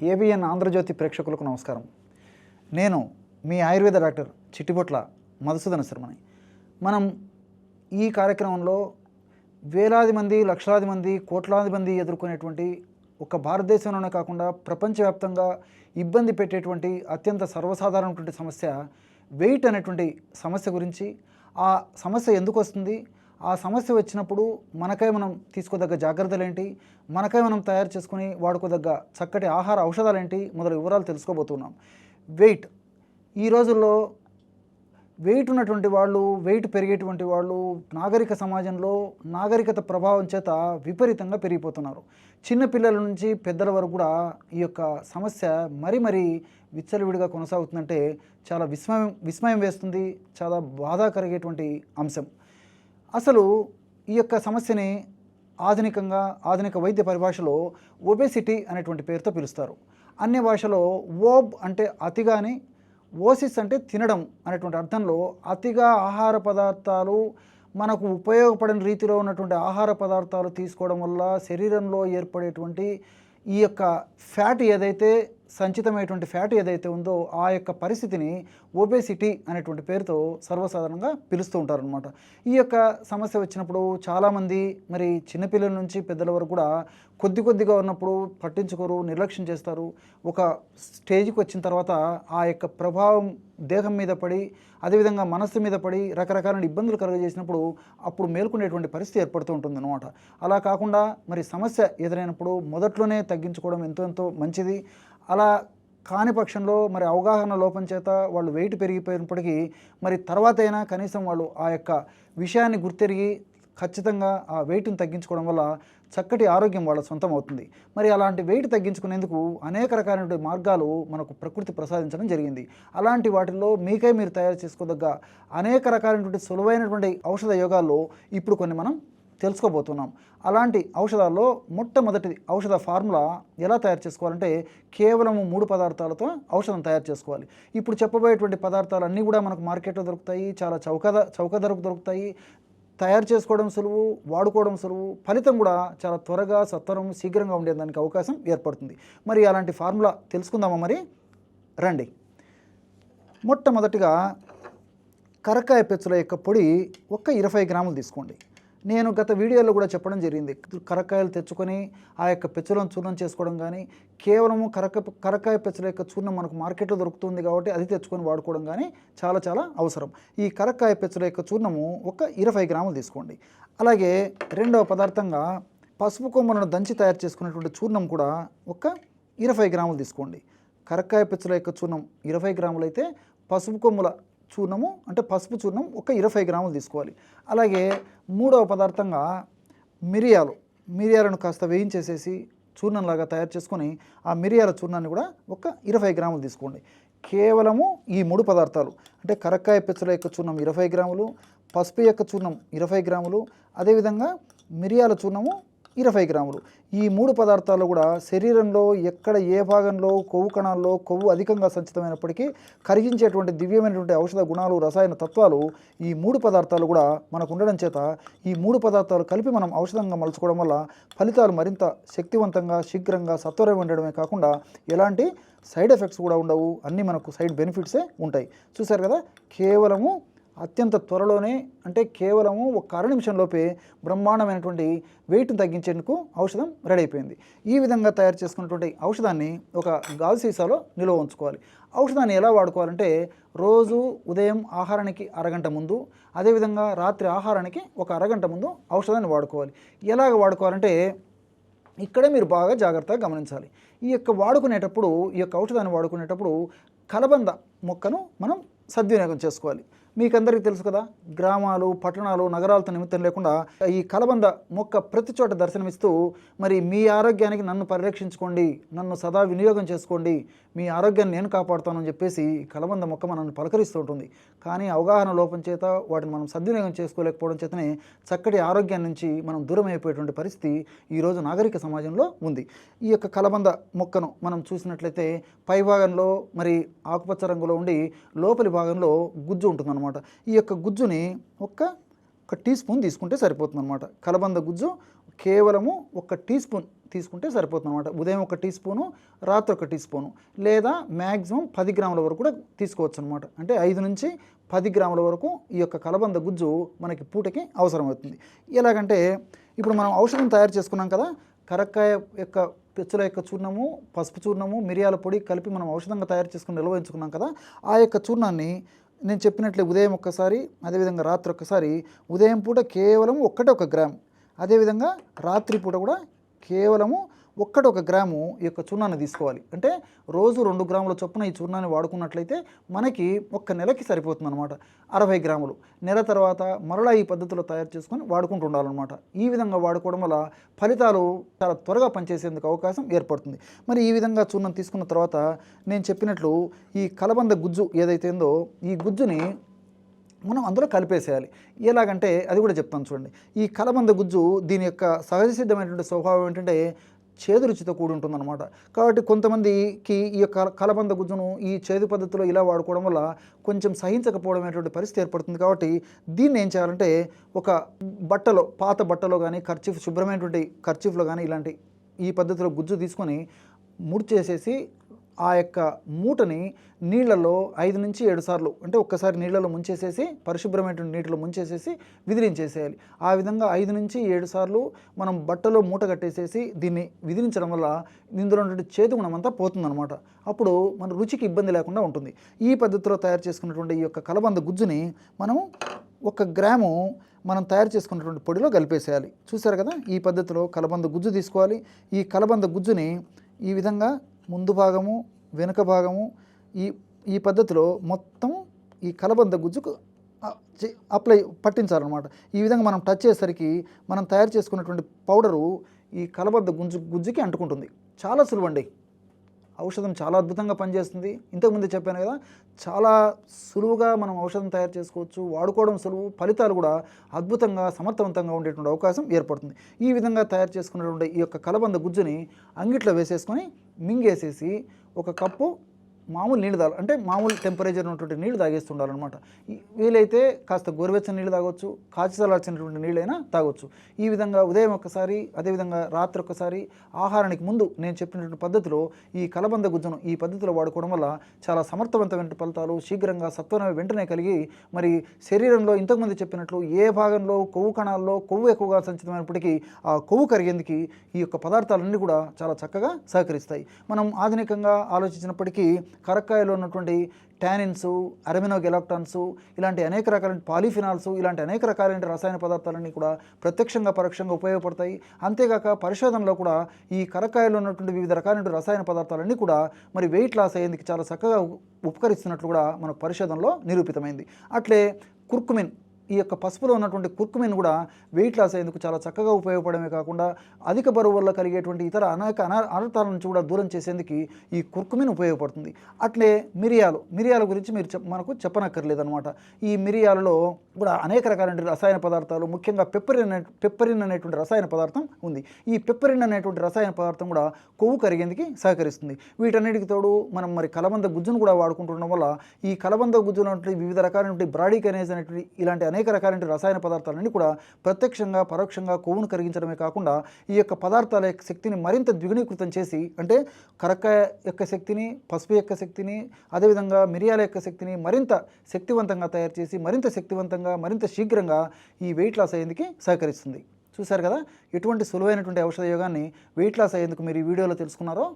ABN Andhra Jyothi ప్రేక్షకులకు నమస్కారం. నేను మీ ఆయుర్వేద డాక్టర్ చిట్టిబొట్ల మధుసూదన శర్మని. మనం ఈ కార్యక్రమంలో వేలాది మంది, లక్షలాది మంది, కోట్లాది మంది ఎదుర్కొనేటువంటి ఒక భారతదేశంలోనే కాకుండా ప్రపంచవ్యాప్తంగా ఇబ్బంది పెట్టేటువంటి అత్యంత సర్వసాధారణమైనటువంటి సమస్య వెయిట్ అనేటువంటి సమస్య గురించి, ఆ సమస్య ఎందుకు వస్తుంది, ఆ సమస్య వచ్చినప్పుడు మనకై మనం తీసుకోదగ్గ జాగ్రత్తలు ఏంటి, మనకై మనం తయారు చేసుకుని వాడుకోదగ్గ చక్కటి ఆహార ఔషధాలు ఏంటి మొదలగు వివరాలు తెలుసుకోబోతున్నాం. వెయిట్, ఈ రోజుల్లో వెయిట్ ఉన్నటువంటి వాళ్ళు, వెయిట్ పెరిగేటువంటి వాళ్ళు నాగరిక సమాజంలో నాగరికత ప్రభావం చేత విపరీతంగా పెరిగిపోతున్నారు. చిన్నపిల్లల నుంచి పెద్దల వరకు కూడా ఈ యొక్క సమస్య మరీ విచ్చలవిడిగా కొనసాగుతుందంటే చాలా విస్మయం వేస్తుంది, చాలా బాధ కలిగేటువంటి అంశం. అసలు ఈ యొక్క సమస్యని ఆధునిక వైద్య పరిభాషలో ఒబేసిటీ అనేటువంటి పేరుతో పిలుస్తారు. అన్ని భాషలో ఓబ్ అంటే అతిగాని, ఓసిస్ అంటే తినడం అనేటువంటి అర్థంలో అతిగా ఆహార పదార్థాలు, మనకు ఉపయోగపడిన రీతిలో ఉన్నటువంటి ఆహార పదార్థాలు తీసుకోవడం వల్ల శరీరంలో ఏర్పడేటువంటి ఈ యొక్క ఫ్యాట్ ఏదైతే, సంచితమైనటువంటి ఫ్యాట్ ఏదైతే ఉందో ఆ యొక్క పరిస్థితిని ఒబేసిటీ అనేటువంటి పేరుతో సర్వసాధారణంగా పిలుస్తూ ఉంటారనమాట. ఈ యొక్క సమస్య వచ్చినప్పుడు చాలామంది మరి చిన్నపిల్లల నుంచి పెద్దల వరకు కూడా కొద్దిగా ఉన్నప్పుడు పట్టించుకోరు, నిర్లక్ష్యం చేస్తారు. ఒక స్టేజ్కి వచ్చిన తర్వాత ఆ యొక్క ప్రభావం దేహం మీద పడి, అదేవిధంగా మనస్సు మీద పడి రకరకాల ఇబ్బందులు కలుగజేసినప్పుడు అప్పుడు మేల్కొనేటువంటి పరిస్థితి ఏర్పడుతూ ఉంటుంది అన్నమాట. అలా కాకుండా మరి సమస్య ఎదురైనప్పుడు మొదట్లోనే తగ్గించుకోవడం ఎంతో మంచిది. అలా కాని పక్షంలో మరి అవగాహన లోపం చేత వాళ్ళు వెయిట్ పెరిగిపోయినప్పటికీ మరి తర్వాత అయినా కనీసం వాళ్ళు ఆ యొక్క విషయాన్ని గుర్తెరిగి ఖచ్చితంగా ఆ వెయిట్ని తగ్గించుకోవడం వల్ల చక్కటి ఆరోగ్యం వాళ్ళ సొంతం అవుతుంది. మరి అలాంటి వెయిట్ తగ్గించుకునేందుకు అనేక రకాలైన మార్గాలు మనకు ప్రకృతి ప్రసాదించడం జరిగింది. అలాంటి వాటిల్లో మీకై మీరు తయారు చేసుకోదగ్గ అనేక రకాలైనటువంటి సులువైనటువంటి ఔషధ యోగాల్లో ఇప్పుడు కొన్ని మనం తెలుసుకోబోతున్నాం. అలాంటి ఔషధాల్లో మొట్టమొదటి ఔషధ ఫార్ములా ఎలా తయారు చేసుకోవాలంటే కేవలం 3 పదార్థాలతో ఔషధం తయారు చేసుకోవాలి. ఇప్పుడు చెప్పబోయేటువంటి పదార్థాలు అన్నీ కూడా మనకు మార్కెట్లో దొరుకుతాయి, చాలా చౌక ధరకు దొరుకుతాయి. తయారు చేసుకోవడం సులువు, వాడుకోవడం సులువు, ఫలితం కూడా చాలా త్వరగా, సత్వరం, శీఘ్రంగా ఉండేదానికి అవకాశం ఏర్పడుతుంది. మరి అలాంటి ఫార్ములా తెలుసుకుందామా? మరి రండి. మొట్టమొదటిగా కరక్కాయ పెచ్చుల యొక్క పొడి ఒక 20 గ్రాములు తీసుకోండి. నేను గత వీడియోలో కూడా చెప్పడం జరిగింది, కరక్కాయలు తెచ్చుకొని ఆ యొక్క పెచ్చులను చూర్ణం చేసుకోవడం కానీ, కేవలము కరక్కాయ పెచ్చుల యొక్క చూర్ణం మనకు మార్కెట్లో దొరుకుతుంది కాబట్టి అది తెచ్చుకొని వాడుకోవడం కానీ చాలా అవసరం. ఈ కరక్కాయ పెచ్చుల యొక్క చూర్ణము ఒక 20 గ్రాములు తీసుకోండి. అలాగే రెండవ పదార్థంగా పసుపు కొమ్మలను దంచి తయారు చేసుకున్నటువంటి చూర్ణం కూడా ఒక 20 గ్రాములు తీసుకోండి. కరక్కాయ పెచ్చుల యొక్క చూర్ణం 20 గ్రాములు అయితే పసుపు కొమ్ముల చూర్ణము అంటే పసుపు చూర్ణం ఒక 20 గ్రాములు తీసుకోవాలి. అలాగే మూడవ పదార్థంగా మిరియాలను కాస్త వేయించేసేసి చూర్ణంలాగా తయారు చేసుకొని ఆ మిరియాల చూర్ణాన్ని కూడా ఒక 20 గ్రాములు తీసుకోండి. కేవలము ఈ 3 పదార్థాలు అంటే కరక్కాయ పెచ్చుల యొక్క చూర్ణం 20 గ్రాములు, పసుపు యొక్క చూర్ణం 20 గ్రాములు, అదేవిధంగా మిరియాల చూర్ణము 20 గ్రాములు. ఈ 3 పదార్థాలు కూడా శరీరంలో ఎక్కడ ఏ భాగంలో కొవ్వు కణాల్లో కొవ్వు అధికంగా సంచితమైనప్పటికీ కరిగించేటువంటి దివ్యమైనటువంటి ఔషధ గుణాలు, రసాయన తత్వాలు ఈ 3 పదార్థాలు కూడా మనకు ఉండడం చేత ఈ 3 పదార్థాలు కలిపి మనం ఔషధంగా మలుచుకోవడం వల్ల ఫలితాలు మరింత శక్తివంతంగా, శీఘ్రంగా, సత్వరం ఉండడమే కాకుండా ఎలాంటి సైడ్ ఎఫెక్ట్స్ కూడా ఉండవు. అన్నీ మనకు సైడ్ బెనిఫిట్సే ఉంటాయి. చూశారు కదా, కేవలము అత్యంత త్వరలోనే అంటే కేవలము ఒక అర నిమిషంలోపే బ్రహ్మాండమైనటువంటి వెయిట్ని తగ్గించేందుకు ఔషధం రెడీ అయిపోయింది. ఈ విధంగా తయారు చేసుకున్నటువంటి ఔషధాన్ని ఒక గాజు సీసాలో నిల్వ ఉంచుకోవాలి. ఔషధాన్ని ఎలా వాడుకోవాలంటే రోజు ఉదయం ఆహారానికి అరగంట ముందు, అదేవిధంగా రాత్రి ఆహారానికి ఒక అరగంట ముందు ఔషధాన్ని వాడుకోవాలి. ఎలాగ వాడుకోవాలంటే ఇక్కడే మీరు బాగా జాగ్రత్తగా గమనించాలి. ఈ యొక్క ఔషధాన్ని వాడుకునేటప్పుడు కలబంద మొక్కను మనం సద్వినియోగం చేసుకోవాలి. మీకందరికీ తెలుసు కదా, గ్రామాలు, పట్టణాలు, నగరాలతో నిమిత్తం లేకుండా ఈ కలబంద మొక్క ప్రతి చోట దర్శనమిస్తూ మరి మీ ఆరోగ్యానికి నన్ను పరిరక్షించుకోండి, నన్ను సదా వినియోగం చేసుకోండి, మీ ఆరోగ్యాన్ని నేను కాపాడుతానని చెప్పేసి కలబంద మొక్క మనల్ని పలకరిస్తూ ఉంటుంది. కానీ అవగాహన లోపం చేత వాటిని మనం సద్వినియోగం చేసుకోలేకపోవడం చేతనే చక్కటి ఆరోగ్యం నుంచి మనం దూరం అయిపోయేటువంటి పరిస్థితి ఈరోజు నాగరిక సమాజంలో ఉంది. ఈ యొక్క కలబంద మొక్కను మనం చూసినట్లయితే పై భాగంలో మరి ఆకుపచ్చ రంగులో ఉండి లోపలి భాగంలో గుజ్జు ఉంటుందన్నమాట. ఈ యొక్క గుజ్జుని ఒక టీ స్పూన్ తీసుకుంటే సరిపోతుంది అనమాట. కలబంద గుజ్జు కేవలము 1 టీ స్పూన్ తీసుకుంటే సరిపోతుంది అనమాట. ఉదయం 1 టీ స్పూను, రాత్రి 1 టీ స్పూను, లేదా మ్యాక్సిమం 10 గ్రాముల వరకు కూడా తీసుకోవచ్చు అనమాట. అంటే 5 నుంచి 10 గ్రాముల వరకు ఈ యొక్క కలబంద గుజ్జు మనకి పూటకి అవసరమవుతుంది. ఎలాగంటే ఇప్పుడు మనం ఔషధం తయారు చేసుకున్నాం కదా, కరక్కాయ యొక్క పెచ్చుల యొక్క చూర్ణము, పసుపు చూర్ణము, మిరియాల పొడి కలిపి మనం ఔషధంగా తయారు చేసుకుని నిల్వ ఉంచుకున్నాం కదా, ఆ యొక్క చూర్ణాన్ని నేను చెప్పినట్లే ఉదయం ఒక్కసారి, అదేవిధంగా రాత్రి ఒక్కసారి. ఉదయం పూట కేవలం 1 గ్రాము, అదేవిధంగా రాత్రి పూట కూడా కేవలము 1 గ్రాము ఈ యొక్క చూర్ణాన్ని తీసుకోవాలి. అంటే రోజు 2 గ్రాముల చొప్పున ఈ చూర్ణాన్ని వాడుకున్నట్లయితే మనకి 1 నెలకి సరిపోతుంది అనమాట. 60 గ్రాములు. నెల తర్వాత మరలా ఈ పద్ధతిలో తయారు చేసుకొని వాడుకుంటూ ఉండాలన్నమాట. ఈ విధంగా వాడుకోవడం వల్ల ఫలితాలు చాలా త్వరగా పనిచేసేందుకు అవకాశం ఏర్పడుతుంది. మరి ఈ విధంగా చూర్ణం తీసుకున్న తర్వాత నేను చెప్పినట్లు ఈ కలబంద గుజ్జు ఏదైతే ఉందో ఈ గుజ్జుని మనం అందులో కలిపేసేయాలి. ఎలాగంటే అది కూడా చెప్తాను చూడండి. ఈ కలబంద గుజ్జు దీని యొక్క సహజ సిద్ధమైనటువంటి స్వభావం ఏంటంటే చేదు రుచితో కూడి ఉంటుందన్నమాట. కాబట్టి కొంతమందికి ఈ యొక్క కలబంద గుజ్జును ఈ చేదు పద్ధతిలో ఇలా వాడుకోవడం వల్ల కొంచెం సహించకపోవడం అనేటువంటి పరిస్థితి ఏర్పడుతుంది. కాబట్టి దీన్ని ఏం చేయాలంటే ఒక బట్టలో, పాత బట్టలో కానీ, కర్చీఫ్, శుభ్రమైనటువంటి కర్చీఫ్లో కానీ ఇలాంటి ఈ పద్ధతిలో గుజ్జు తీసుకొని ముడిచేసేసి ఆ యొక్క మూటని నీళ్ళలో 5 నుంచి 7 సార్లు, అంటే ఒక్కసారి నీళ్ళలో ముంచేసేసి పరిశుభ్రమైనటువంటి నీటిలో ముంచేసేసి విదిలించేసేయాలి. ఆ విధంగా 5 నుంచి 7 సార్లు మనం బట్టలో మూట కట్టేసేసి దీన్ని విదిలించడం వల్ల ఇందులో ఉన్నటువంటి చేదు గుణం అంతా పోతుందన్నమాట. అప్పుడు మన రుచికి ఇబ్బంది లేకుండా ఉంటుంది. ఈ పద్ధతిలో తయారు చేసుకున్నటువంటి ఈ యొక్క కలబంద గుజ్జుని మనం 1 గ్రాము మనం తయారు చేసుకున్నటువంటి పొడిలో కలిపేసేయాలి. చూసారు కదా, ఈ పద్ధతిలో కలబంద గుజ్జు తీసుకోవాలి. ఈ కలబంద గుజ్జుని ఈ విధంగా ముందు భాగము, వెనుక భాగము ఈ పద్ధతిలో మొత్తం ఈ కలబంద గుజ్జుకు పట్టించాలన్నమాట. ఈ విధంగా మనం టచ్ చేసేసరికి మనం తయారు చేసుకున్నటువంటి పౌడరు ఈ కలబంద గుజ్జుకి అంటుకుంటుంది. చాలా సులువండి. ఔషధం చాలా అద్భుతంగా పనిచేస్తుంది. ఇంతకుముందు చెప్పాను కదా, చాలా సులువుగా మనం ఔషధం తయారు చేసుకోవచ్చు, వాడుకోవడం సులువు, ఫలితాలు కూడా అద్భుతంగా సమర్థవంతంగా ఉండేటువంటి అవకాశం ఏర్పడుతుంది. ఈ విధంగా తయారు చేసుకున్నటువంటి ఈ యొక్క కలబంద గుజ్జుని అంగిట్లో వేసేసుకొని మింగేసేసి 1 కప్పు మామూలు నీళ్ళు అంటే మామూలు టెంపరేచర్ ఉన్నటువంటి నీళ్ళు తాగేస్తుండాలన్నమాట. వీలైతే కాస్త గోరువెచ్చని నీళ్ళు తాగొచ్చు, కాచి చల్లార్చినటువంటి నీళ్ళైనా తాగొచ్చు. ఈ విధంగా ఉదయం ఒక్కసారి, అదేవిధంగా రాత్రి ఒక్కసారి, ఆహారానికి ముందు నేను చెప్పినటువంటి పద్ధతిలో ఈ కలబంద గుజ్జును ఈ పద్ధతిలో వాడుకోవడం వల్ల చాలా సమర్థవంతమైన ఫలితాలు శీఘ్రంగా సత్వరం వెంటనే కలిగి మరి శరీరంలో ఇంతకుముందు చెప్పినట్లు ఏ భాగంలో కొవ్వు కణాల్లో కొవ్వు ఎక్కువగా సంచితమైనప్పటికీ ఆ కొవ్వు కరిగేందుకు ఈ యొక్క పదార్థాలన్నీ కూడా చాలా చక్కగా సహకరిస్తాయి. మనం ఆధునికంగా ఆలోచించినప్పటికీ కరక్కాయలో ఉన్నటువంటి టానిన్స్, అరమినోగెలాక్టాన్స్, ఇలాంటి అనేక రకాలైన పాలిఫినాల్స్, ఇలాంటి అనేక రకాలైన రసాయన పదార్థాలన్నీ కూడా ప్రత్యక్షంగా పరోక్షంగా ఉపయోగపడతాయి. అంతేగాక పరిశోధనలో కూడా ఈ కరక్కాయలో ఉన్నటువంటి వివిధ రకాలైన రసాయన పదార్థాలన్నీ కూడా మరి వెయిట్ లాస్ అయ్యేందుకు చాలా చక్కగా ఉపకరిస్తున్నట్లు కూడా మన పరిశోధనలో నిరూపితమైంది. అట్లే కుర్కుమిన్, ఈ యొక్క పసుపులో ఉన్నటువంటి కుర్కుమిన్ కూడా వెయిట్ లాస్ అయ్యేందుకు చాలా చక్కగా ఉపయోగపడమే కాకుండా అధిక బరువు వల్ల కలిగేటువంటి ఇతర అనేక అనర్థాల నుంచి కూడా దూరం చేసేందుకు ఈ కుర్కుమిన్ ఉపయోగపడుతుంది. అట్లే మిరియాల గురించి మీరు మనకు చెప్పనక్కర్లేదన్నమాట. ఈ మిరియాలలో కూడా అనేక రకాలైన రసాయన పదార్థాలు, ముఖ్యంగా పెప్పరిన్ అనేటువంటి రసాయన పదార్థం ఉంది. ఈ పెప్పరిన్ అనేటువంటి రసాయన పదార్థం కూడా కొవ్వు కరిగేందుకు సహకరిస్తుంది. వీటన్నిటికి తోడు మనం మరి కలబంద గుజ్జును కూడా వాడుకుంటుండడం వల్ల ఈ కలబంద గుజ్జులో వివిధ రకాలైన బ్రాడీకైనేజ్ అనేటువంటి ఇలాంటి అనేక రకాలైన రసాయన పదార్థాలన్నీ కూడా ప్రత్యక్షంగా పరోక్షంగా కొవ్వును కరిగించడమే కాకుండా ఈ యొక్క పదార్థాల యొక్క శక్తిని మరింత ద్విగుణీకృతం చేసి, అంటే కరక్కాయ యొక్క శక్తిని, పసుపు యొక్క శక్తిని, అదేవిధంగా మిరియాల యొక్క శక్తిని మరింత శక్తివంతంగా తయారు చేసి మరింత శక్తివంతంగా మరింత శీఘ్రంగా ఈ వెయిట్ లాస్ అయ్యేందుకు సహకరిస్తుంది. చూశారు కదా, ఎటువంటి సులువైనటువంటి ఔషధ యోగాన్ని వెయిట్ లాస్ అయ్యేందుకు మీరు ఈ వీడియోలో తెలుసుకున్నారో.